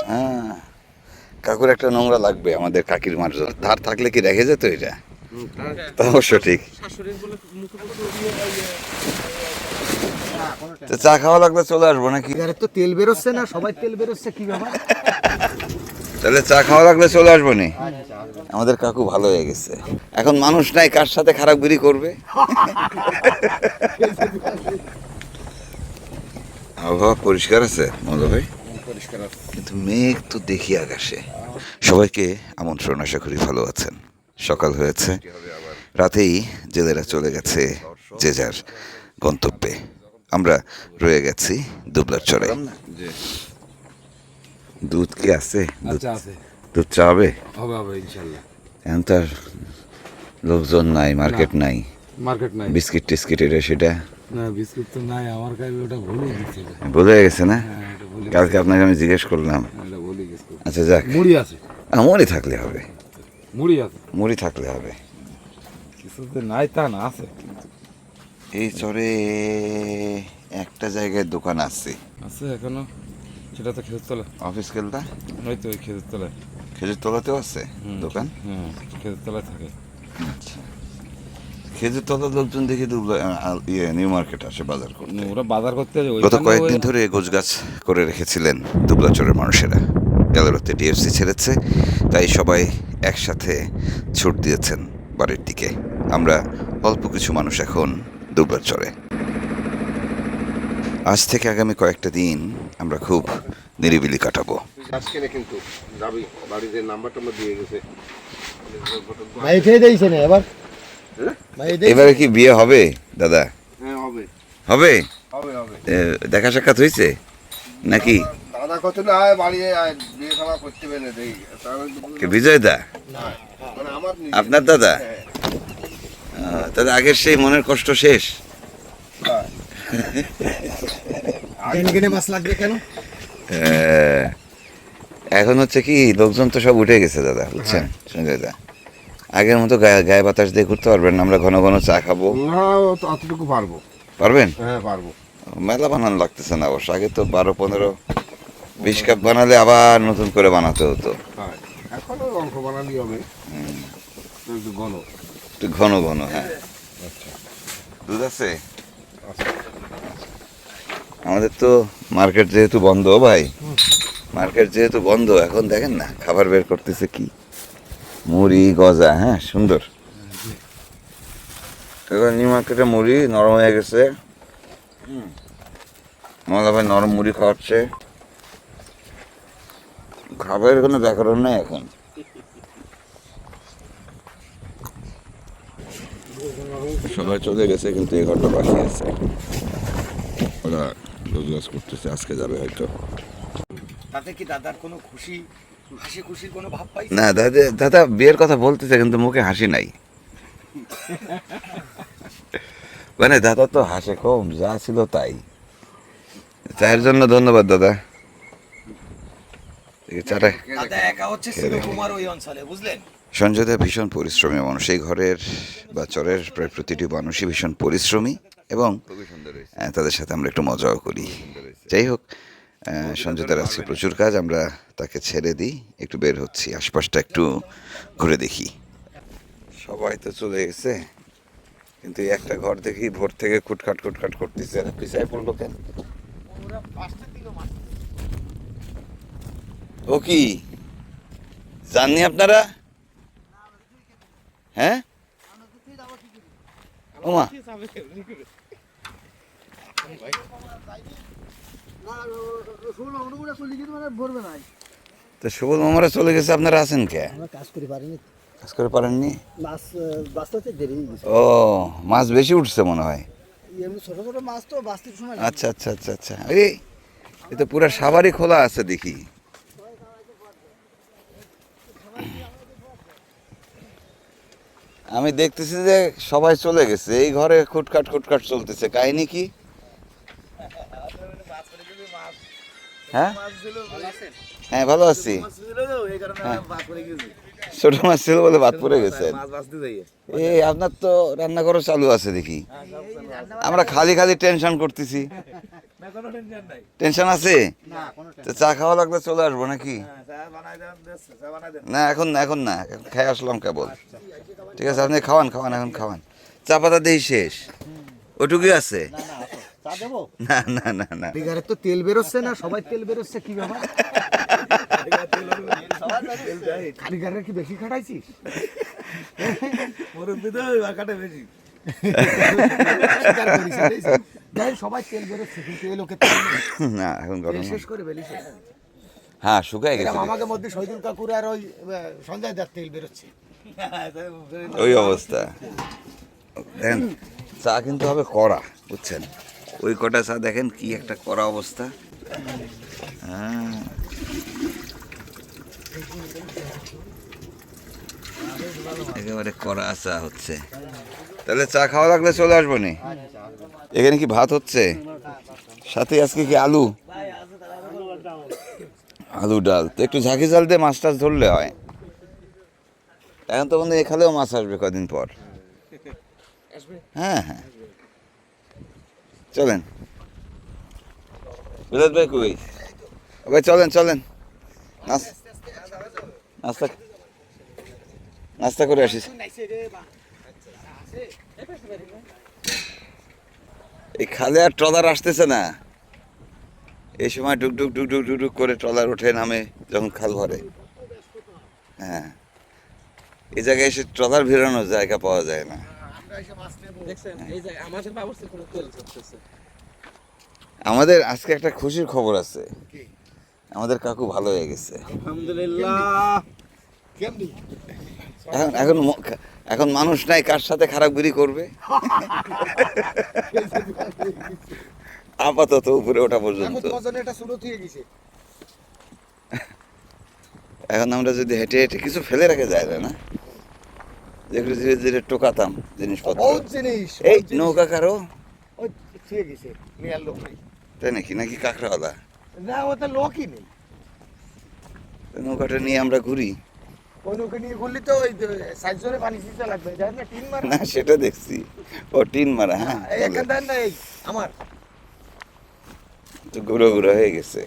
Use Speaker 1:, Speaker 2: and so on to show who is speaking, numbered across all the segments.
Speaker 1: হ্যাঁ, কাকুর একটা নোংরা লাগবে আমাদের কাকির মার ধার থাকলে কি রেখে যেত এটা? তা অবশ্য ঠিক। তো চা খাওয়া লাগলে চলে আসবো নাকি?
Speaker 2: তো তেল বেরোচ্ছে না, সবাই তেল বেরোচ্ছে, কি ব্যাপার?
Speaker 1: তাহলে চা খাওয়া লাগলে চলে আসবো নি। আমাদের কাকু ভালো হয়ে গেছে, এখন মানুষ নাই কার সাথে খারাপগিরি করবে। আবহাওয়া পরিষ্কার আছে মনে ভাই, কিন্তু মেঘ তো দেখি আকাশে। সবাইকে আমন্ত্রণ, আশা করি ভালো আছেন। সকাল হয়েছে, রাতেই জেলেরা চলে গেছে যে যার গন্তব্যে। আমরা রয়ে গেছি দুবলার চরে। দুধ কি আছে? দুধ চা হবে?
Speaker 3: হবে ইনশাল্লাহ।
Speaker 1: এখন তো আর লোকজন নাই, মার্কেট নাই, বিস্কিট টিস্কিট এটা সেটা
Speaker 3: না, বিস্কুট তো নাই আমার কাছে, ওটা ভুলে গেছিল।
Speaker 1: ভুলে গেছে না? কালকে আপনাকে আমি জিজ্ঞেস করলাম। আচ্ছা যাক,
Speaker 3: মুড়ি আছে,
Speaker 1: মুড়ি থাকলে হবে,
Speaker 3: মুড়ি আছে,
Speaker 1: মুড়ি থাকলে হবে।
Speaker 3: কিছুতে নাই তা না, আছে।
Speaker 1: এই চরে একটা জায়গায় দোকান আছে
Speaker 3: এখনো, সেটা তো খেজুর তলা।
Speaker 1: অফিস খেলতা
Speaker 3: ওই তো ওই খেজুর তলায়।
Speaker 1: খেজুর তলাতেও আছে দোকান?
Speaker 3: হ্যাঁ, খেজুর তলায় থাকে।
Speaker 1: আচ্ছা, খেজুর তলার লোকজন দেখি নিউ মার্কেট আসে বাজার করতে।
Speaker 3: ওরা বাজার করতে যায়।
Speaker 1: গত কয়েকদিন ধরে গোছগাছ করে রেখেছিলেন দুবলাচরের মানুষেরা। গেল রাতে ডিএফসি ছেড়েছে, তাই সবাই একসাথে ছুট দিয়েছেন বাড়ির দিকে। আমরা অল্প কিছু মানুষ এখন দুবলাচরে। আজ থেকে আগামী কয়েকটা দিন আমরা খুব নিরিবিলি কাটাবো।
Speaker 4: কিন্তু যাবি বাড়িতে নাম্বারটা দিয়ে গেছে।
Speaker 1: এবারে কি বিয়ে হবে দাদা?
Speaker 4: হ্যাঁ হবে
Speaker 1: হবে।
Speaker 4: হবে হবে।
Speaker 1: দেখা সাক্ষাৎ হয়েছে নাকি?
Speaker 4: দাদা কত না আয় বাড়ি আয় বিয়ে খাওয়া করতে পেরে দেই।
Speaker 1: কে বিজয় দা?
Speaker 4: মানে আমার
Speaker 1: আপনার দাদা? তাহলে আগের সেই মনের কষ্ট শেষ।
Speaker 2: মাছ লাগবে কেন?
Speaker 1: এখন হচ্ছে কি, লোকজন তো সব উঠে গেছে দাদা, বুঝছেন সঞ্জয় দা। আগের মতো গায়ে বাতাস দিয়ে ঘুরতে পারবেন না। আমরা ঘন ঘন চা খাবো।
Speaker 4: না অতটুকু পারবো।
Speaker 1: পারবেন?
Speaker 4: হ্যাঁ পারবো।
Speaker 1: মেলা বানানো লাগতেছে না অবশ্য। আগে তো 12-15-20 কাপ বানালে আবার নতুন করে বানাতে হতো।
Speaker 4: হ্যাঁ এখনো অল্প বানালি হবে, একটু ঘন।
Speaker 1: একটু ঘন ঘন, হ্যাঁ। দুধ আছে? আমাদের তো মার্কেট যেহেতু বন্ধ ভাই, মার্কেট যেহেতু বন্ধ, এখন দেখেন না খাবার বের করতেছে কি, মুড়ি গজা। হ্যাঁ সুন্দর। এখন নিউ মার্কেটে মুড়ি নরম হয়ে গেছে। মজা ভাই নরম মুড়ি খাওয়াচ্ছে। খাবারের কোনো ব্যাকরণ নেই এখন। সবাই চলে গেছে, কিন্তু এই ঘরটা বাকি আছে। ওরা রোজগাজ করতেছে, আজকে যাবে হয়তো।
Speaker 2: তাতে কি দাদার কোনো হাসি খুশির কোনো ভাব পাই?
Speaker 1: না দাদা বিয়ের কথা বলতেছে, কিন্তু মুখে হাসি নাই। মানে দাদা তো হাসে কম, যা ছিল তাই। চায়ের জন্য ধন্যবাদ দাদা। চাটা সঞ্জয় দা ভীষণ পরিশ্রমী মানুষ। এই ঘরের বা চরের প্রায় প্রতিটি মানুষই ভীষণ পরিশ্রমী, এবং তাদের সাথে আমরা একটু মজাও করি। যাই হোক, সঞ্জয় দার আজকে প্রচুর কাজ। আমরা তাকে ছেড়ে দিই, একটু বের হচ্ছি, আশপাশটা একটু ঘুরে দেখি। সবাই তো চলে গেছে, কিন্তু এই একটা ঘর দেখি ভোর থেকে খুটখাট করতেছে। পিছায় পড়লো কেন? ও কি জাননি আপনারা? হ্যাঁ ওমা, তো সুবল মামারা চলে গেছে, আপনারা আছেন কে?
Speaker 2: কাজ করে পারিনি।
Speaker 1: কাজ করে পারেননি? ও, মাছ বেশি উঠছে মনে হয়।
Speaker 2: ছোট ছোট মাছ তো বাঁচতে সময়।
Speaker 1: আচ্ছা আচ্ছা আচ্ছা আচ্ছা। এই তো পুরো সাবারই খোলা আছে দেখি। আমি দেখতেছি যে সবাই চলে গেছে, এই ঘরে খুটখাট চলতেছে। কাহিনী কি? হ্যাঁ হ্যাঁ ভালো আছি। ছোট মাছ ছিল বলে বাদ পড়ে গেছে। এই আপনার তো রান্নাঘরও চালু আছে দেখি। আমরা খালি টেনশন করতেছি। টেনশন আছে? তো চা খাওয়া লাগলে চলে আসবো নাকি? না এখন না, এখন খাই আসলাম কেবল। ঠিক আছে, আপনি খাওয়ান এখন খাওয়ান। চা পাতা দেই শেষ, ওটুকুই আছে। না না না না,
Speaker 2: কারিগরের তো তেল বেরোচ্ছে না, সবাই তেল বেরোচ্ছে, কি ব্যাপার? কারিগরের কি বেশি খাটাইছিস? স্বীকার করিস, যাই সবাই তেল বেরোচ্ছে, কিন্তু এই লোকের তেল নেই।
Speaker 1: না এখন গরম
Speaker 2: তেল
Speaker 1: না।
Speaker 2: শেষ করে বেরিয়েছে।
Speaker 1: হ্যাঁ শুকায় গেছে,
Speaker 2: আমাকে মধ্যে শহীদুল কাকুর আর ওই সঞ্জয় দার তেল বেরোচ্ছে।
Speaker 1: ওই অবস্থা। দেখেন চা কিন্তু হবে কড়া, বুঝছেন? ওই কটা চা দেখেন কি একটা কড়া অবস্থা। হ্যাঁ একেবারে কড়া চা হচ্ছে। তাহলে চা খাওয়া লাগলে চলে আসবো নি। এখানে কি ভাত হচ্ছে, সাথে আজকে কি আলু ডাল? তো একটু ঝাঁকি জাল দিয়ে মাছ টাছ ধরলে হয়। এখন তো বন্ধু এখানেও মাছ আসবে কদিন পর। হ্যাঁ হ্যাঁ চলেন। বিলাত ভাই কই? ভাই চলেন নাস্তা করে আসিস। এই খালে আর ট্রলার আসতেছে না। এই সময় ডুক করে ট্রলার ওঠে নামে যখন খাল ভরে। হ্যাঁ এই জায়গায় এসে ট্রলার ভিড়ানোর জায়গা পাওয়া যায় না। আমাদের আজকে একটা খুশির খবর আছে, আমাদের কাকু ভালো হয়ে গেছে। এখন মানুষ নাই কার সাথে খারাপ গিরি করবে। আপাতত উপরে ওঠা পর্যন্ত। এখন আমরা যদি হেঁটে হেঁটে কিছু ফেলে রেখে যায় না, যেগুলো ধীরে ধীরে টোকাতাম জিনিসপত্র। এই নৌকা কারো তাই নাকি কাঁকড়াওয়ালা?
Speaker 2: না ওটা লোকই নেই।
Speaker 1: নৌকাটা নিয়ে আমরা ঘুরি।
Speaker 2: ওই নৌকা নিয়ে ঘুরলি তো ওই সাইজরে পানি দিতে লাগবে, জানেন না? টিন মারা।
Speaker 1: না সেটা দেখছি, ও টিন মারা। হ্যাঁ
Speaker 2: এখান দেন না, এই আমার
Speaker 1: তো গুঁড়ো হয়ে গেছে।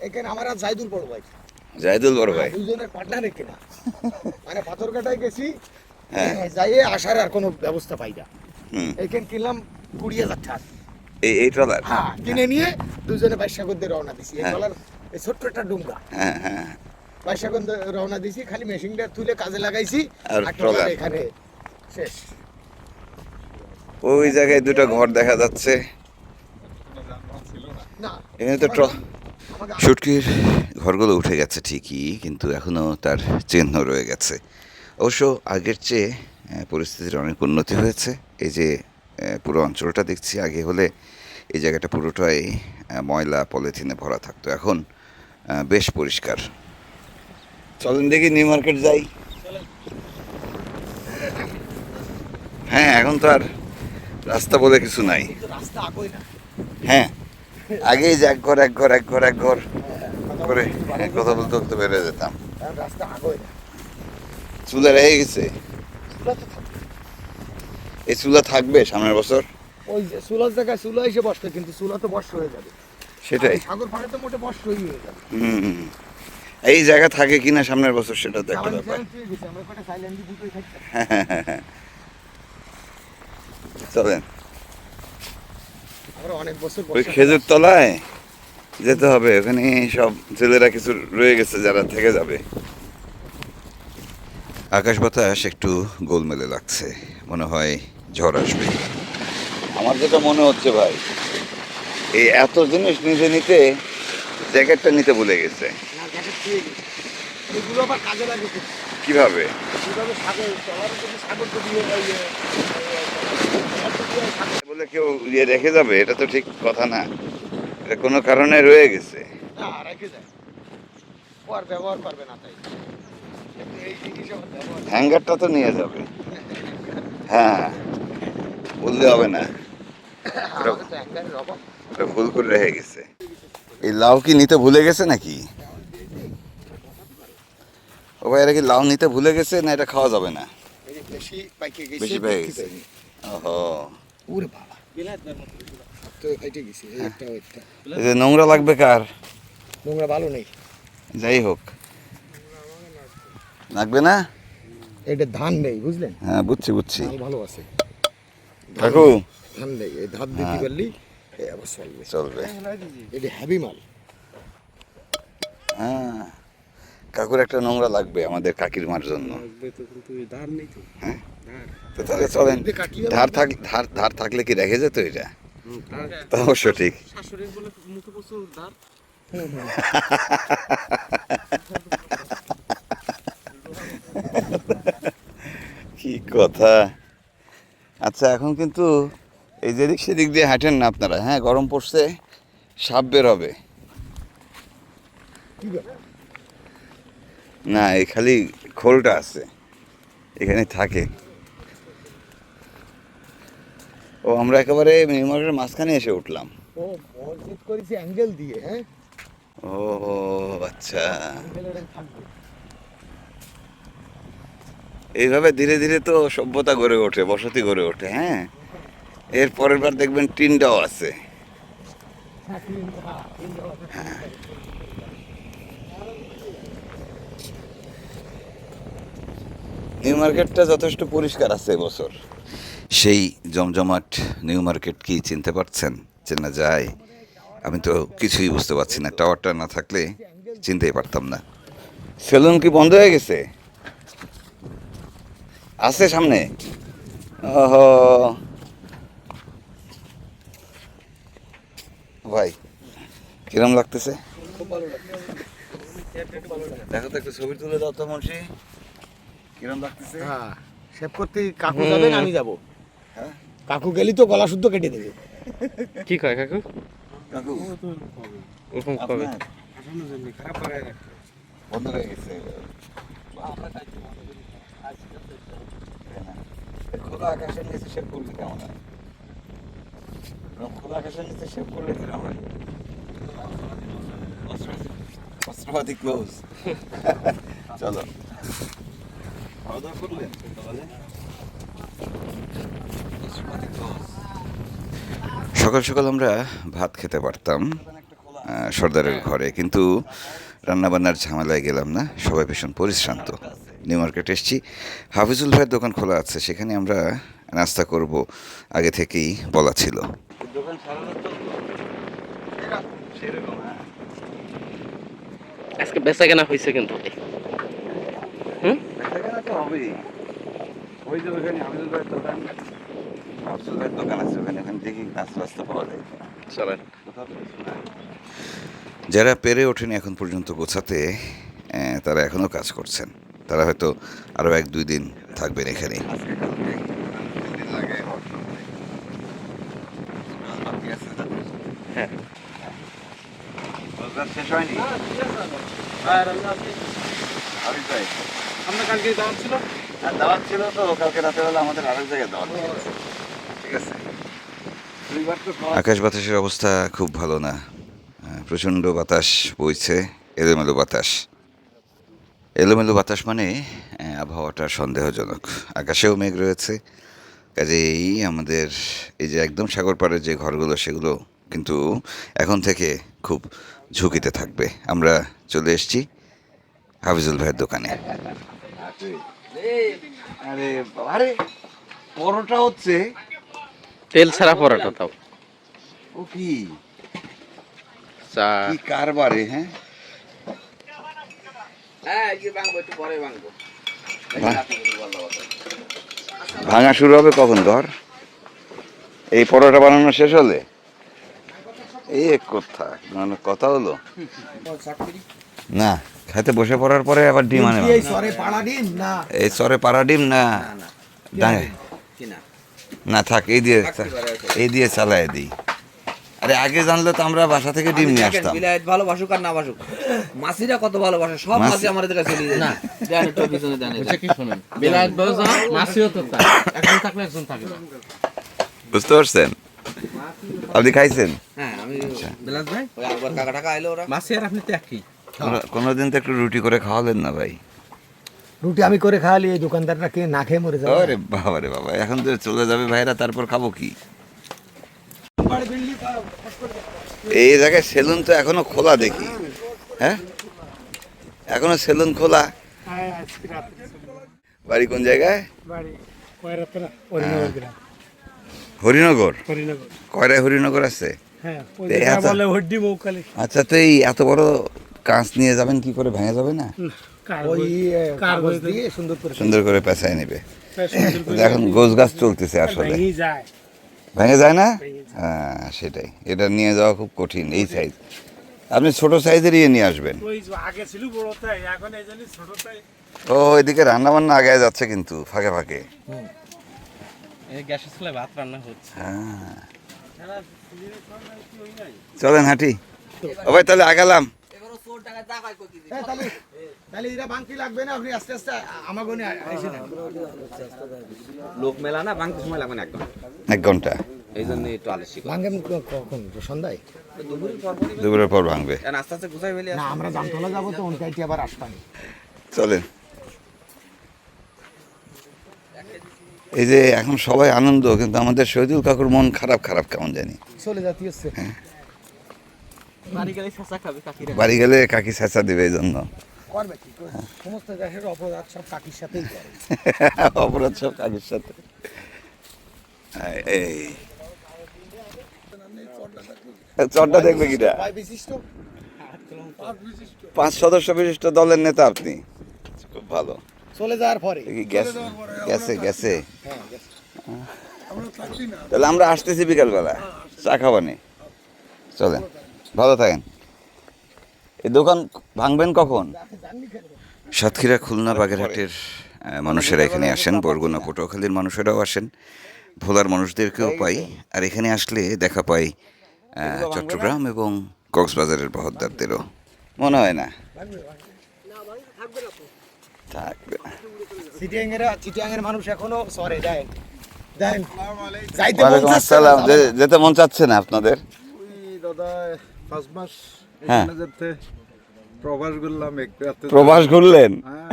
Speaker 2: এখানে আমার আর জাইদুল বড় ভাই,
Speaker 1: জাহিদুল বড় ভাই।
Speaker 2: দুজনের পার্টনার কিনা, মানে পাথর কাটায় গেছি,
Speaker 1: হ্যাঁ।
Speaker 2: যাইয়ে আসার আর কোনো ব্যবস্থা পাই না।
Speaker 1: হুম।
Speaker 2: এখানে কিনলাম 20,000 টাকা।
Speaker 1: এই ট্রলার।
Speaker 2: হ্যাঁ কিনে নিয়ে দুজনে বাইশাগর রওনা দিছি। এই
Speaker 1: হ্যাঁ।
Speaker 2: ট্রলার এই ছোট্ট একটা ডুঙ্গা,
Speaker 1: হ্যাঁ
Speaker 2: বাইশাগর রওনা দিছি, খালি মেশিনটা তুলে কাজে লাগাইছি।
Speaker 1: আর
Speaker 2: আর
Speaker 1: ট্রলার
Speaker 2: ট্রলার এখানে শেষ।
Speaker 1: ওই জায়গায় দুটো ঘর দেখা যাচ্ছে।
Speaker 2: না
Speaker 1: এখানে তো শুটকির ঘরগুলো উঠে গেছে ঠিকই, কিন্তু এখনো তার চিহ্ন রয়ে গেছে। অবশ্য আগের চেয়ে পরিস্থিতির অনেক উন্নতি হয়েছে। এই যে পুরো অঞ্চলটা দেখছি, আগে হলে এই জায়গাটা পুরোটাই ময়লা পলিথিনে ভরা থাকতো, এখন বেশ পরিষ্কার। চলেন দেখি নিউ মার্কেট যাই। হ্যাঁ এখন তো আর রাস্তা বলে কিছু নাই।
Speaker 2: রাস্তা আগে না,
Speaker 1: হ্যাঁ আগেই যে এক ঘর করে কথা বলতে বেড়ে যেতাম।
Speaker 2: রাস্তা আগে না।
Speaker 1: চুলা রয়ে গেছে।
Speaker 2: চুলা তো থাকবে।
Speaker 1: এই চুলা থাকবে সামনের বছর?
Speaker 2: ওই যে চুলার জায়গায় চুলা এসে বসবে, কিন্তু চুলা তো বর্ষ হয়ে যাবে।
Speaker 1: সেটাই।
Speaker 2: সাগর পাড়ে তো মোটে বর্ষ হয়ে যাবে।
Speaker 1: হুম। এই জায়গা থাকে কিনা সামনের বছর সেটা তো একটা ব্যাপার। চলেন
Speaker 2: আমরা অনেক বছর
Speaker 1: ওই খেজুর তলায় যেতে হবে, ওখানে সব ছেলেরা কিছু রয়ে গেছে যারা থেকে যাবে। আকাশ বাতাস একটু গোলমেলে লাগছে, মনে হয় ঝড় আসবে। আমার যেটা মনে হচ্ছে ভাই, এই এত জিনিস নিতে জ্যাকেটটা নিতে ভুলে গেছে।
Speaker 2: এগুলো আবার কাজে লাগে
Speaker 1: কিভাবে? বলে কেউ রেখে যাবে, এটা তো ঠিক কথা না। এটা কোনো কারণে রয়ে গেছে।
Speaker 2: ব্যবহার করবে না, তাই
Speaker 1: হ্যাঙ্গারটা তো নিয়ে যাবে। হ্যাঁ বললে হবে না, ওটা ভুল করে রেখে গেছে। এই লাউ কি নিতে ভুলে গেছে নাকি? ও ভাই এরা কি লাউ নিতে ভুলে গেছে না এটা খাওয়া যাবে না?
Speaker 2: বেশি পাইকে
Speaker 1: বেশি পেয়ে গেছে। ওহো।
Speaker 2: ওরে বাবা, তো ফাইটে গেছে এই একটা ওইটা
Speaker 1: এই যে নোংরা লাগবে কার?
Speaker 2: নোংরা ভালো নেই।
Speaker 1: যাই হোক, লাগবে না?
Speaker 2: এটা ধান নেই বুঝলেন,
Speaker 1: হ্যাঁ বুঝছি বুঝছি।
Speaker 2: ধান ভালো আছে,
Speaker 1: কাকু
Speaker 2: ধান নেই, এই ধান দিতে পারলি এই আবার চলবে।
Speaker 1: চলবে।
Speaker 2: এটা হেভি মাল।
Speaker 1: হ্যাঁ, কাকুর একটা নোংরা লাগবে আমাদের কাকির মার জন্য। হ্যাঁ তো তাহলে চলেন। ধার থাকলে ধার থাকলে কি রেখে যেত এটা? তা অবশ্য ঠিক। কি কথা। আচ্ছা এখন কিন্তু এই যেদিক সেদিক দিয়ে হাঁটেন না আপনারা, হ্যাঁ গরম পড়ছে, সাপ বের হবে। না এই খালি খোলটা আছে, এখানে থাকে। ও আমরা একেবারে নিউ মার্কেটের মাঝখানে এসে উঠলাম।
Speaker 2: ও বল সেট করেছে অ্যাঙ্গেল দিয়ে, হ্যাঁ
Speaker 1: ও আচ্ছা, এইভাবে ধীরে ধীরে তো সভ্যতা গড়ে ওঠে, বসতি গড়ে ওঠে। হ্যাঁ, এর পরের বার দেখবেন টিনটাও আছে। নিউ মার্কেটটা যথেষ্ট পরিষ্কার আছে এবছর। সেই জমজমাট নিউ মার্কেট কি চিনতে পারছেন? চেনা যায়? আমি তো কিছুই বুঝতে পারছি না, টাওয়ারটা না থাকলে চিনতেই পারতাম না। সেলুন কি বন্ধ হয়ে গেছে? আছে সামনে? ওহো ভাই, কিরম লাগতেছে? দেখো তো একটু ছবি তুলে দাও তো মুন্সি, কিরম লাগতেছে?
Speaker 2: হ্যাঁ শেভ করতে কাকু যাবেন, আমি যাব।
Speaker 1: হ্যাঁ
Speaker 2: কাকু গেলি তো গলা শুদ্ধ কেটে দেবে।
Speaker 5: কি কয় কাকু?
Speaker 1: কাকু
Speaker 5: ওরকম কবে?
Speaker 1: আপনার বন্ধ হয়ে গেছে। খোলা আকাশের নিচে শেভ করলে কেমন হয়? খোলা আকাশের নিচে শেভ করলে কিরম হয়? অস্ত্রপাতি ক্লোজ। চলো, খাওয়া দাওয়া করলেন? সকাল সকাল আমরা ভাত খেতে পারতাম সর্দারের ঘরে, কিন্তু রান্নাবান্নার ঝামেলায় গেলাম না, সবাই ভীষণ পরিশ্রান্ত। নিউ মার্কেট এসেছি, হাফিজুল ভাইয়ের দোকান খোলা আছে, সেখানে আমরা নাস্তা করব আগে থেকেই বলা ছিল।
Speaker 5: আজকে বেচা কেনা হয়েছে কিন্তু হুম
Speaker 1: ওই যে ওখানে হাফিজুল ভাইয়ের দোকান, হাফিজুল ভাইয়ের দোকান আছে ওখানে, ওখানে দেখি নাস্তা পাওয়া যায়।
Speaker 5: চলেন।
Speaker 1: যারা পেরে ওঠেনি এখন পর্যন্ত গোছাতে, তারা এখনও কাজ করছেন। তারা হয়তো আরও 1-2 দিন থাকবেন এখানে।
Speaker 5: হ্যাঁ
Speaker 1: শেষ হয়নি?
Speaker 5: আমরা কালকে দাওয়াত ছিল।
Speaker 1: দাওয়াত ছিল তো, কালকে রাতেবেলা আমাদের আরেক জায়গায় দাওয়াত ছিল। ঠিক আছে। আকাশ বাতাসের অবস্থা খুব ভালো না, প্রচণ্ড বাতাস বইছে, এলোমেলো বাতাস। এলোমেলো বাতাস মানে আবহাওয়াটা সন্দেহজনক। আকাশেও মেঘ রয়েছে, কাজেই আমাদের এই যে একদম সাগর পাড়ের যে ঘরগুলো, সেগুলো কিন্তু এখন থেকে খুব ঝুঁকিতে থাকবে। আমরা চলে এসেছি হাফিজুল ভাইয়ের দোকানে। আরে আরে পরোটা হচ্ছে,
Speaker 5: তেল ছাড়া পরোটা তাও।
Speaker 1: ও কি
Speaker 5: চা
Speaker 1: কি কারবারে। হ্যাঁ ভাঙা শুরু হবে কখন ধর? এই পরোটা বানানো শেষ হলে? এই এক কথা মানে কথা হলো না, খাইতে বসে পড়ার পরে আবার ডিম আনে।
Speaker 2: এই সরে পাড়া ডিম না,
Speaker 1: এই সরে পাড়া ডিম না, ডাঙে না থাক, এই দিয়ে চালায় দিই। আরে আগে জানলে তো আমরা বাসা থেকে ডিম নিয়ে আসতাম।
Speaker 6: বিলাইত ভালোবাসুক আর না বাসুক, মাসিরা কত ভালোবাসে, সব
Speaker 1: মাসি-
Speaker 6: মাসি আমাদের কাছে চলে যায় না। দেন একটু পিছনে দেন এটা।
Speaker 5: কি শুনেন, বিলাত বাজা মাসিও তো তাই, একজন থাকলে একজন থাকে না।
Speaker 1: বুঝতে পারছেন? আপনি খাইছেন?
Speaker 6: হ্যাঁ আমি
Speaker 5: বিলাত ভাই
Speaker 6: ওই আকবর কাকা টাকা আইলো ওরা।
Speaker 5: মাসি আর আপনি তো একই।
Speaker 1: কোনোদিন তো একটু রুটি করে খাওয়ালেন না ভাই?
Speaker 2: রুটি আমি করে খাওয়ালি, এই দোকানদাররা কে না খেয়ে মরে যাবে।
Speaker 1: আরে বাবা রে বাবা, এখন তো চলে যাবে ভাইরা, তারপর খাবো কি? এই জায়গায় সেলুন তো এখনো খোলা দেখি, হ্যাঁ এখনো সেলুন খোলা। বাড়ি কোন জায়গায়? হরিনগর। কয়রায় হরিনগর আছে? আচ্ছা, তো এই এত বড় কাঁচ নিয়ে যাবেন কি করে, ভেঙে যাবে না?
Speaker 2: ওই কাগজ দিয়ে
Speaker 1: সুন্দর করে পেঁচায় নেবে। এখন গোছ গাছ চলতেছে আসলে, ভেঙে যায় না? হ্যাঁ সেটাই, এটা নিয়ে যাওয়া খুব কঠিন। এই সাইজ আপনি ছোট সাইজের ইয়ে নিয়ে আসবেন। ও ওইদিকে রান্না বান্না আগে যাচ্ছে কিন্তু ফাঁকে ফাঁকে।
Speaker 5: গ্যাসের চুলায় ভাত রান্না হচ্ছে।
Speaker 1: হ্যাঁ চলেন হাঁটি। ও ভাই তাহলে আগালাম।
Speaker 6: এবারও চোর টাকা যা পাই কই দিবি।
Speaker 2: তাহলে এরা বাংকি লাগবে না, আপনি আস্তে আস্তে আমার গনে আইসেন।
Speaker 6: লোক মেলা না বাংতে সময় লাগবে না একদম।
Speaker 1: 1 ঘন্টা
Speaker 6: এই জন্য একটু আলসি করে।
Speaker 2: ভাঙ্গেন কখন? সন্ধ্যায়?
Speaker 6: দুপুরের পর পরই
Speaker 1: দুপুরের পর ভাঙবে।
Speaker 6: এখন আস্তে আস্তে গুছাই ফেলে
Speaker 2: না, আমরা জামতলা যাবো তো উনকাইটি আবার আসতানি।
Speaker 1: চলেন। এই যে এখন সবাই আনন্দ, কিন্তু আমাদের শহীদুল কাকুর মন খারাপ খারাপ কেমন জানি।
Speaker 2: চলে যাতে হচ্ছে।
Speaker 5: বাড়ি গেলে চাচা খাবে কাকিরা।
Speaker 1: বাড়ি গেলে কাকি চেঁচা দিবে এই জন্য।
Speaker 2: করবে কি? সমস্ত দেশের অপরাধ সব কাকির সাথেই করে।
Speaker 1: অপরাধ সব কাকির সাথে। এই চরটা দেখবে কিটা? 5 সদস্য বিশিষ্ট দলের নেতা আপনি, খুব ভালো।
Speaker 2: চলে যাওয়ার পরে
Speaker 1: গেছে গেছে গেছে তাহলে আমরা আসতেছি বিকালবেলা চা খাবানে। চলেন, ভালো থাকেন। এই দোকান ভাঙবেন কখন? সাতক্ষীরা, খুলনা, বাগেরহাটের মানুষেরা এখানে আসেন, বরগুনা, পটুয়াখালীর মানুষেরাও আসেন, ভোলার মানুষদেরকেও পাই। আর এখানে আসলে দেখা পাই চট্টগ্রাম এবং কক্সবাজারের বহদ্দারদেরও। মনে হয় না থাকবে না।
Speaker 2: চিটিয়াংয়ের মানুষ এখনো সরে যায়। দেন যাইতে
Speaker 1: ওয়ালাইকুম আসসালাম। যেতে মন চাচ্ছে না আপনাদের?
Speaker 4: দাদা 5 মাস
Speaker 1: হ্যাঁ।
Speaker 4: এখানে যেতে প্রবাস করলাম একটু রাতে।
Speaker 1: প্রবাস ঘুরলেন?
Speaker 4: হ্যাঁ,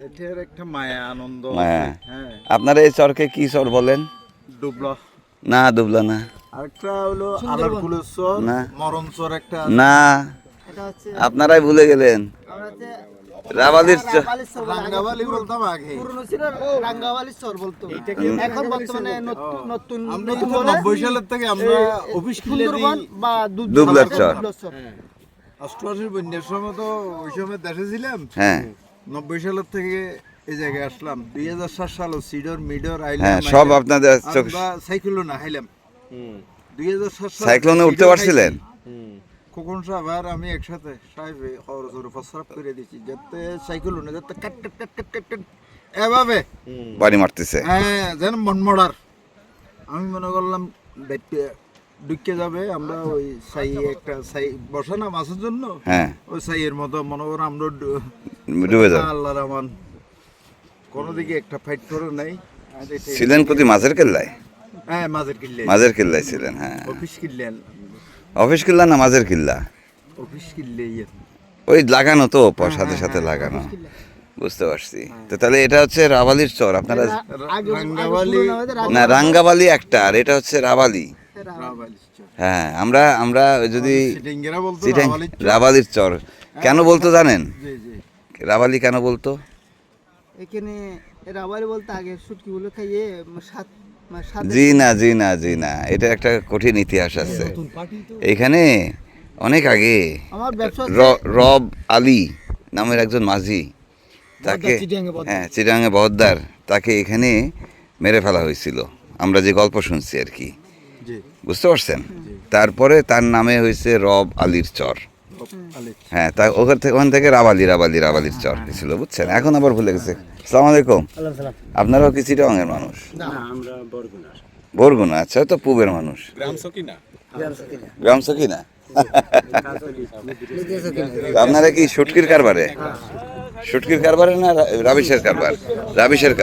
Speaker 4: এটার একটা মায়া আনন্দ।
Speaker 1: মায়া।
Speaker 4: হ্যাঁ,
Speaker 1: আপনারা এই চরকে কি চর বলেন?
Speaker 4: ডুবলা।
Speaker 1: না দুবলা না,
Speaker 4: আরেকটা হলো আলারকুলের চর,
Speaker 1: না।
Speaker 4: মরণ চর একটা।
Speaker 1: না আপনারাই ভুলে গেলেন। রাবালির চর।
Speaker 4: রাঙ্গাবালি বলতাম আগে।
Speaker 2: এখন বর্তমানে নতুন
Speaker 4: আমরা তো 90 সালের থেকে আমরা অফিস কিনলে
Speaker 2: বা
Speaker 1: দুবলার চর।
Speaker 4: 88 বন্যার সময় তো ওই সময় দেশে ছিলাম।
Speaker 1: হ্যাঁ
Speaker 4: 90 সালের থেকে এই জায়গায় আসলাম। 2007 সালে সিডর মিডর আইলাম।
Speaker 1: হ্যাঁ সব আপনাদের চোখ।
Speaker 4: আমরা সাইকেলও না হাইলাম। 2007 সালে
Speaker 1: সাইক্লোনে উঠতে পারছিলেন?
Speaker 4: খোকন সাহেব আর আমি একসাথে সাহেব হরজোরে প্রস্রাব করে দিয়েছি যাতে সাইকেলও না যাতে কাট কাট কাট কাট কাট কাট এভাবে
Speaker 1: বাড়ি মারতেছে।
Speaker 4: হ্যাঁ যেন মনমড়ার। আমি মনে করলাম ঢুকে যাবে, আমরা ওই সাই একটা সাই বসে না মাছের জন্য।
Speaker 1: হ্যাঁ
Speaker 4: ওই সাইয়ের মতো মনে করো আমরা
Speaker 1: ডুবে যাবে।
Speaker 4: আল্লাহ রহমান কোনো দিকে একটা ফাইট করে নাই।
Speaker 1: ছিলেন প্রতি মাঝের কেল্লায়?
Speaker 4: হ্যাঁ মাঝের কিল্লে,
Speaker 1: মাঝের কিল্লায় ছিলেন। হ্যাঁ
Speaker 4: অফিস কিল্লেন,
Speaker 1: অফিস কিল্লা না মাঝের কিল্লা?
Speaker 4: অফিস কিল্লে
Speaker 1: ওই লাগানো তো সাথে সাথে লাগানো, বুঝতে পারছি। তো তাহলে এটা হচ্ছে রাবালির চর। আপনারা
Speaker 4: রাঙ্গাবালি
Speaker 1: না, রাঙ্গাবালি একটা, আর এটা হচ্ছে রাবালি। হ্যাঁ আমরা আমরা যদি
Speaker 4: সিটিংরা বলতো
Speaker 1: চিটাং
Speaker 4: রাবালির চর।
Speaker 1: রাবালির চর কেন বলতো জানেন?
Speaker 4: জি জি
Speaker 1: রাবালি কেন বলতো?
Speaker 7: এখানে রাবারি বলতে আগে শুটকি গুলো খাইয়ে
Speaker 1: জি না জি না জি না, এটা একটা কঠিন ইতিহাস আছে এখানে। অনেক আগে
Speaker 7: আমার ব্যবসা
Speaker 1: রব আলী নামের একজন মাঝি, তাকে হ্যাঁ চিটাঙে বহদ্দার, তাকে এখানে মেরে ফেলা হয়েছিল। আমরা যে গল্প শুনছি আর কি,
Speaker 4: জি
Speaker 1: বুঝতে পারছেন? তারপরে তার নামে হয়েছে রব আলীর চর। হ্যাঁ তা ওখান থেকে রাবালির চর ছিল, বুঝছেন? এখন আবার ভুলে গেছে। আসসালামু আলাইকুম। আপনারাও কি চিটাঙের মানুষ? বরগুনা। আচ্ছা, তো পূবের মানুষ। গ্রাম সকিনা। আপনারা কি শুটকির কারবারে? শুটকির কারবারে না রাবিশের কারবার? রাবিশের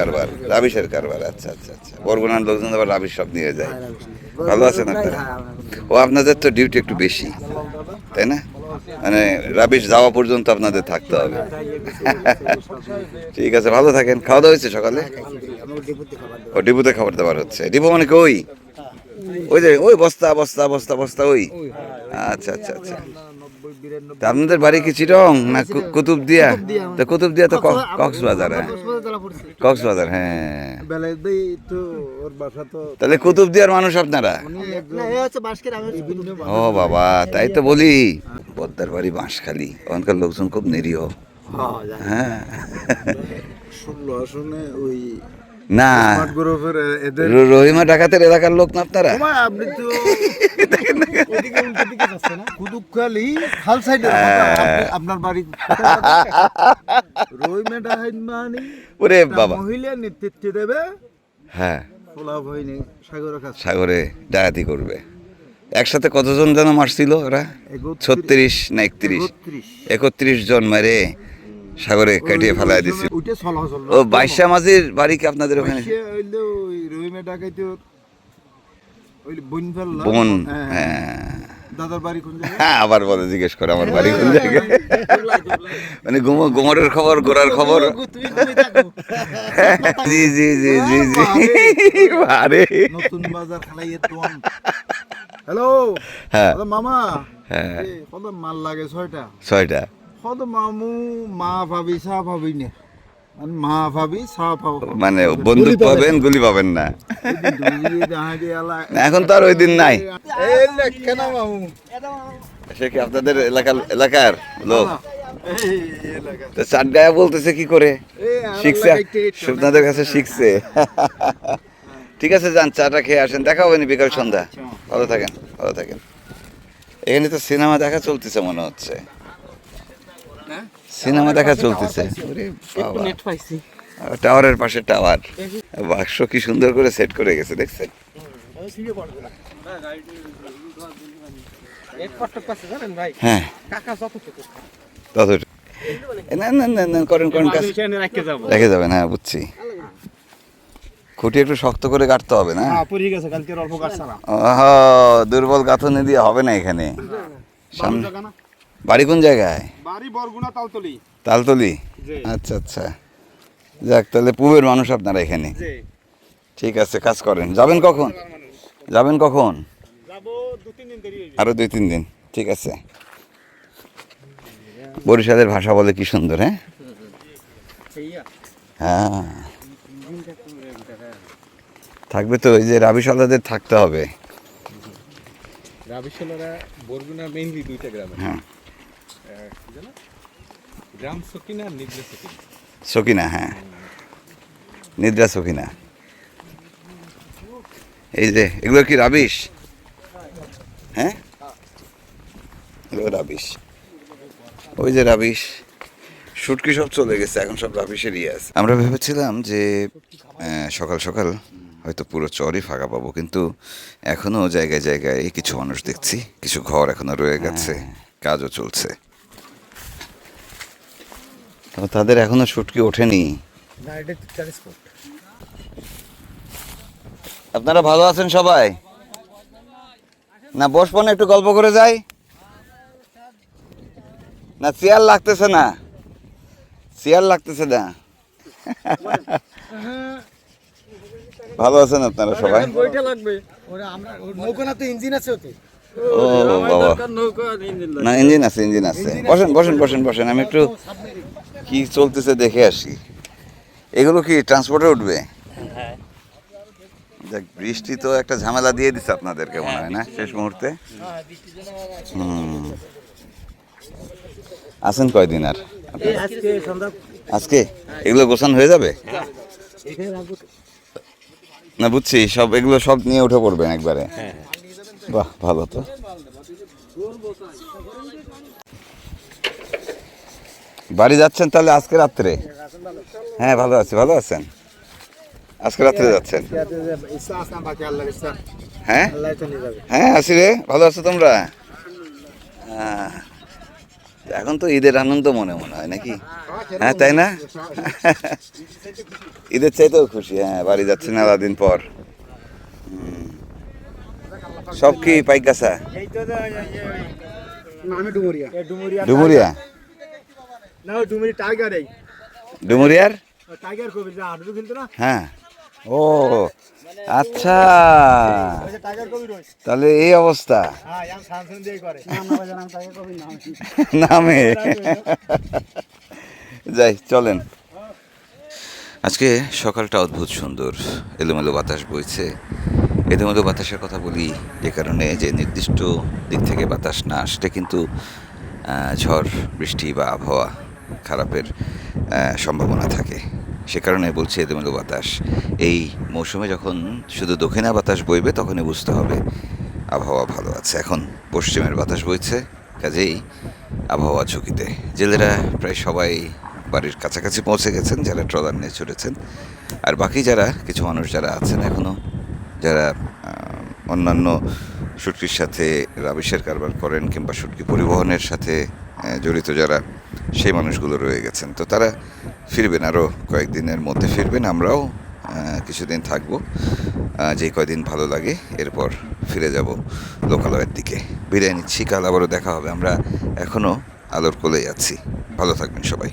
Speaker 1: কারবার। আচ্ছা আচ্ছা আচ্ছা। বরগুনার লোকজন আবার রাবিশ সব নিয়ে যায়। ভালো আছেন আপনারা? ও আপনাদের তো ডিউটি একটু বেশি, তাই না? মানে রাবিশ যাওয়া পর্যন্ত আপনাদের থাকতে হবে। ঠিক আছে, ভালো থাকেন। খাওয়া দাওয়া হয়েছে সকালে? ও ডিপুতে খাবার দাবার হচ্ছে। ডিপু মানে কই? ওই যে ওই বস্তা বস্তা বস্তা বস্তা ওই আচ্ছা আচ্ছা আচ্ছা
Speaker 4: 90 92
Speaker 1: তা আপনাদের বাড়ি কি চিটং না কুতুবদিয়া তো কুতুবদিয়া তো কক্সবাজার হ্যাঁ
Speaker 7: কক্সবাজার জেলা পড়ছে
Speaker 1: কক্সবাজার হ্যাঁ
Speaker 4: বেলায় দেই তো ওর বাসা তো
Speaker 1: তাহলে কুতুবদিয়ার মানুষ আপনারা
Speaker 7: না এ হচ্ছে বাঁশকের আমি হচ্ছে কুতুব।
Speaker 1: ও বাবা তাই তো বলি পদ্মার বাড়ি বাঁশখালী ওখানকার লোকজন খুব নিরীহ হ্যাঁ
Speaker 4: 16 আসনে ওই
Speaker 1: না
Speaker 4: স্মার্ট গ্রুপের এদের
Speaker 1: রহিমা ডাকাতের এলাকার লোক না আপনারা
Speaker 4: ওমা, আপনি তো ওদিকে উল্টো দিকে যাচ্ছে না কুতুবখালী খাল সাইডে আপনার বাড়ি রহিমেটা হাইমানি
Speaker 1: ওরে বাবা
Speaker 4: মহিলা নেতৃত্ব দেবে
Speaker 1: হ্যাঁ
Speaker 4: ফলাফ হয়নি সাগরের কাছে
Speaker 1: সাগরে ডাকাতি করবে একসাথে কতজন যেন মারছিল ওরা 36 না 31 জন মারে সাগরে কাটিয়ে ফেলাই দিছিল
Speaker 4: ওইটা চলাচল
Speaker 1: ও বাইশা মাঝির বাড়ি কি আপনাদের ওখানে
Speaker 4: সে হইলো ওই রহিমে ডাকাইতে ওই বোন ফেললা
Speaker 1: বোন
Speaker 4: হ্যাঁ,
Speaker 1: হ্যাঁ
Speaker 4: দাদার বাড়ি কোন জায়গায়
Speaker 1: হ্যাঁ আবার বলে জিজ্ঞেস করে আমার বাড়ি কোন জায়গায় মানে গোমরের খবর গোড়ার খবর
Speaker 7: তুমি ঘুমিয়ে থাকো।
Speaker 1: জি জি জি জি জি আরে
Speaker 4: নতুন বাজার খালাইয়ে তোন হ্যালো
Speaker 1: হ্যাঁ
Speaker 4: কত মামা
Speaker 1: হ্যাঁ
Speaker 4: কত মাল লাগে 6টা
Speaker 1: 6টা
Speaker 4: কত মামু মা ভাবি সা ভাবি না মানে মা ভাবি সা ভাবি
Speaker 1: মানে বন্দুক পাবেন গুলি পাবেন না না, এখন তো আর ওই দিন নাই
Speaker 4: কেন মামু
Speaker 1: সে কি আপনাদের এলাকার লোক তো চাটগায়া বলতেছে কি করে শিখছে আপনাদের কাছে শিখছে ঠিক আছে যান চাটা খেয়ে আসেন দেখা হবে নি বিকাল সন্ধ্যা ভালো থাকেন ভালো থাকেন এখানে তো সিনেমা দেখা চলতেছে মনে হচ্ছে সিনেমা দেখা চলতেছে ওরে বাবা।
Speaker 5: নেট পাইছি
Speaker 1: টাওয়ারের পাশে টাওয়ার বাক্স কি সুন্দর করে সেট করে গেছে দেখছেন
Speaker 5: নেট কষ্ট পাচ্ছে জানেন ভাই
Speaker 1: হ্যাঁ
Speaker 5: কাকা যতটুকু
Speaker 1: ততটুকু না না না না করেন করেন কাজ
Speaker 5: রাখতে যাবো
Speaker 1: রেখে যাবেন হ্যাঁ বুঝছি খুঁটি একটু শক্ত করে কাটতে হবে না
Speaker 4: পড়ে গেছে কালকে অল্প কাটছে না
Speaker 1: ওহো, দুর্বল গাঁথনি দিয়ে হবে না এখানে সামনে বাড়ি কোন জায়গায়
Speaker 4: বাড়ি বরগুনা তালতলি
Speaker 1: তালতলি আচ্ছা আচ্ছা যাক তাহলে পুবের মানুষ আপনারা এখানে ঠিক আছে কাজ করেন যাবেন কখন যাবেন কখন
Speaker 4: যাব 2-3 দিন দেরি হইবে
Speaker 1: আরো 2-3 দিন ঠিক আছে বরিশালের ভাষা বলে কি সুন্দর হ্যাঁ হ্যাঁ থাকবে তো ওই যে রাবিশালাদের থাকতে হবে
Speaker 3: রাবিশালারা বরগুনা মেইনলি দুইটা গ্রামে
Speaker 1: হ্যাঁ
Speaker 3: গ্রাম সকিনা আর নিবলে সকিনা
Speaker 1: সকিনা হ্যাঁ নিদ্রা সকিনা এই যে এগুলো কি রাবিশ হ্যাঁ এগুলো রাবিশ ওই যে রাবিশ শুটকি সব চলে গেছে এখন সব রাবিশেরই আছে আমরা ভেবেছিলাম যে সকাল সকাল হয়তো পুরো চরই ফাঁকা পাবো কিন্তু এখনো জায়গায় জায়গায় কিছু মানুষ দেখছি কিছু ঘর এখনো রয়ে গেছে কাজও চলছে তো তাদের এখনো শুটকি ওঠেনি আপনারা ভালো আছেন সবাই না বসবো না একটু গল্প করে যাই না চেয়ার লাগতেছে না চেয়ার লাগতেছে না ভালো আছেন আপনারা সবাই
Speaker 5: বইটা লাগবে
Speaker 7: নৌকাতে ইঞ্জিন আছে ওতে
Speaker 1: ও বাবা না ইঞ্জিন আছে বসেন বসেন বসেন বসেন আমি একটু কি চলতেছে দেখে আসি এগুলো কি ট্রান্সপোর্টে উঠবে দেখ বৃষ্টি তো একটা ঝামেলা দিয়ে দিচ্ছে আপনাদেরকে মনে হয় না শেষ মুহূর্তে আছেন কয়দিন আর আজকে এগুলো গোছানো হয়ে যাবে না বুঝছি সব এগুলো সব নিয়ে উঠে পড়বেন একবারে বাহ ভালো তো বাড়ি যাচ্ছেন তাহলে আজকে রাত্রে হ্যাঁ ভালো আছি ভালো আছেন আজকে রাত্রে যাচ্ছেন
Speaker 4: ইচ্ছা আছে না বাকি আল্লাহর ইচ্ছা
Speaker 1: হ্যাঁ
Speaker 4: আল্লাহ চলে যাবে
Speaker 1: হ্যাঁ আছি রে ভালো আছো তোমরা এখন তো ঈদের আনন্দ মনে হয় নাকি হ্যাঁ তাই না ঈদের চাইতেও খুশি হ্যাঁ বাড়ি যাচ্ছি না দিন পর সব কি পাইকাসা
Speaker 4: এই তো আমি ডুমুরিয়া
Speaker 1: ডুমুরিয়া
Speaker 4: না ডুমুরি টাইগার এই
Speaker 1: ডুমুরিয়ার
Speaker 4: টাইগার কবি যা হাডু খেলতো না
Speaker 1: হ্যাঁ ও আচ্ছা, তাহলে এই অবস্থা নামে। যাই চলেন। আজকে সকালটা অদ্ভুত সুন্দর, এলোমেলো বাতাস বইছে। এলোমেলো বাতাসের কথা বলি এ কারণে যে নির্দিষ্ট দিক থেকে বাতাস না আসলে কিন্তু ঝড় বৃষ্টি বা আবহাওয়া খারাপের সম্ভাবনা থাকে। সে কারণে বলছি এলোমেলো বাতাস। এই মৌসুমে যখন শুধু দক্ষিণা বাতাস বইবে তখনই বুঝতে হবে আবহাওয়া ভালো আছে। এখন পশ্চিমের বাতাস বইছে, কাজেই আবহাওয়া ঝুঁকিতে। জেলেরা প্রায় সবাই বাড়ির কাছাকাছি পৌঁছে গেছেন, যারা ট্রলার নিয়ে ছুটেছেন। আর বাকি যারা কিছু মানুষ যারা আছেন এখনও, যারা অন্যান্য শুটকির সাথে রাবিশের কারবার করেন কিংবা শুটকি পরিবহনের সাথে জড়িত যারা, সেই মানুষগুলো রয়ে গেছেন। তো তারা ফিরবেন, আরও কয়েকদিনের মধ্যে ফিরবেন। আমরাও কিছুদিন থাকবো, যে কয়দিন ভালো লাগে, এরপর ফিরে যাব লোকালয়ের দিকে। বিদায় নিচ্ছি, কাল আবারও দেখা হবে। আমরা এখনও আলোর কোলেই আছি। ভালো থাকবেন সবাই।